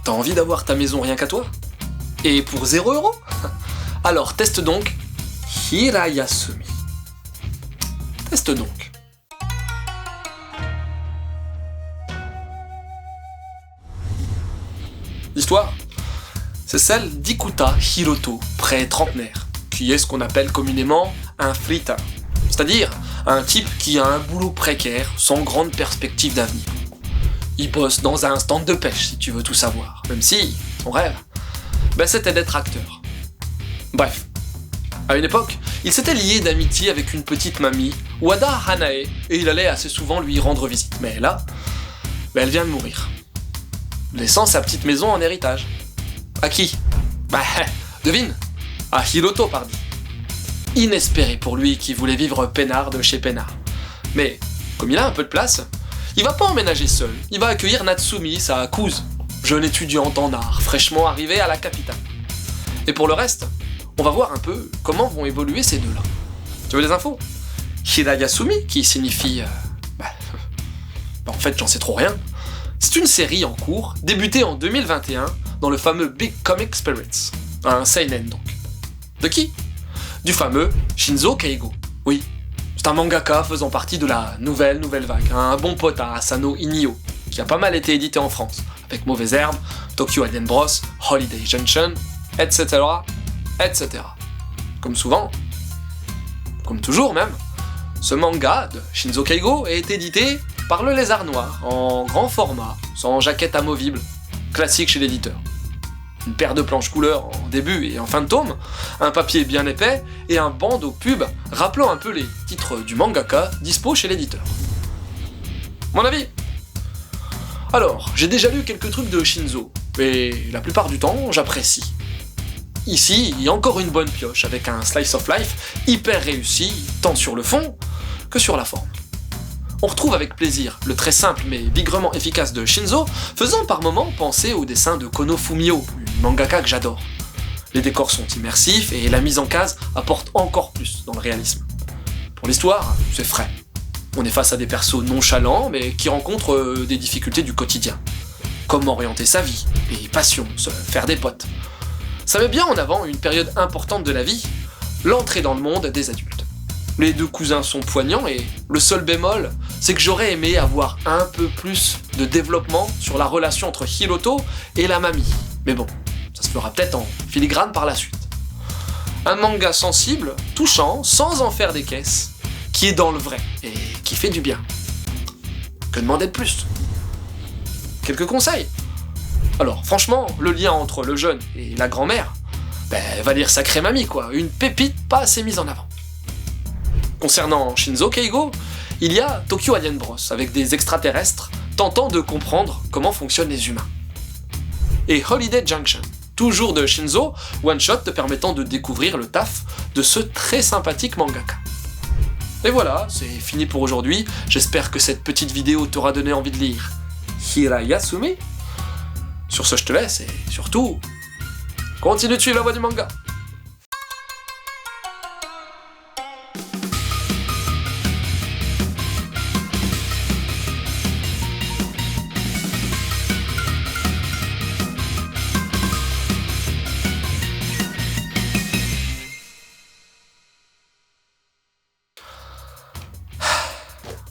T'as envie d'avoir ta maison rien qu'à toi? Et pour 0 €? Alors teste donc Hirayasumi. Teste donc. L'histoire, c'est celle d'Ikuta Hiroto, pré-trentenaire, qui est ce qu'on appelle communément un freetard, c'est-à-dire un type qui a un boulot précaire sans grande perspective d'avenir. Il bosse dans un stand de pêche, si tu veux tout savoir, même si son rêve, c'était d'être acteur. Bref, à une époque, il s'était lié d'amitié avec une petite mamie, Wada Hanae, et il allait assez souvent lui rendre visite. Mais là, elle vient de mourir, laissant sa petite maison en héritage. À qui? Devine. À Hiroto, pardi. Inespéré pour lui qui voulait vivre peinard de chez peinard. Mais, comme il a un peu de place, il va pas emménager seul, il va accueillir Natsumi, sa cousine, jeune étudiante en art, fraîchement arrivée à la capitale. Et pour le reste, on va voir un peu comment vont évoluer ces deux-là. Tu veux des infos? Hirayasumi, qui signifie... en fait, j'en sais trop rien. C'est une série en cours, débutée en 2021, dans le fameux Big Comic Spirits. Un seinen donc. De qui? Du fameux Shinzo Keigo. Oui, c'est un mangaka faisant partie de la nouvelle vague, un bon pote à Asano Inio, qui a pas mal été édité en France, avec Mauvaise Herbe, Tokyo Alien Bros, Holiday Junction, etc., etc. Comme souvent, comme toujours même, ce manga de Shinzo Keigo est édité par le Lézard Noir, en grand format, sans jaquette amovible, classique chez l'éditeur. Une paire de planches couleur en début et en fin de tome, un papier bien épais et un bandeau pub rappelant un peu les titres du mangaka dispo chez l'éditeur. Mon avis? Alors, j'ai déjà lu quelques trucs de Shinzo, mais la plupart du temps, j'apprécie. Ici, il y a encore une bonne pioche avec un slice of life hyper réussi, tant sur le fond que sur la forme. On retrouve avec plaisir le très simple mais bigrement efficace de Shinzo, faisant par moments penser au dessin de Kono Fumio, une mangaka que j'adore. Les décors sont immersifs et la mise en case apporte encore plus dans le réalisme. Pour l'histoire, c'est frais. On est face à des persos nonchalants mais qui rencontrent des difficultés du quotidien. Comment orienter sa vie, les passions, se faire des potes. Ça met bien en avant une période importante de la vie, l'entrée dans le monde des adultes. Les deux cousins sont poignants et le seul bémol, c'est que j'aurais aimé avoir un peu plus de développement sur la relation entre Hiroto et la mamie. Mais bon, ça se fera peut-être en filigrane par la suite. Un manga sensible, touchant, sans en faire des caisses, qui est dans le vrai et qui fait du bien. Que demander de plus? Quelques conseils? Alors franchement, le lien entre le jeune et la grand-mère, va dire sacrée mamie quoi, une pépite pas assez mise en avant. Concernant Shinzo Keigo, il y a Tokyo Alien Bros, avec des extraterrestres tentant de comprendre comment fonctionnent les humains. Et Holiday Junction, toujours de Shinzo, one-shot te permettant de découvrir le taf de ce très sympathique mangaka. Et voilà, c'est fini pour aujourd'hui, j'espère que cette petite vidéo t'aura donné envie de lire Hirayasumi. Sur ce, je te laisse, et surtout, continue de suivre la voie du manga.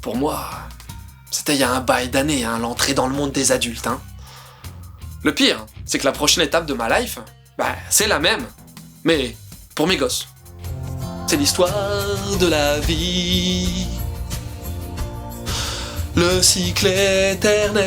Pour moi, c'était il y a un bail d'années, l'entrée dans le monde des adultes. Le pire, c'est que la prochaine étape de ma life, c'est la même, mais pour mes gosses. C'est l'histoire de la vie, le cycle éternel.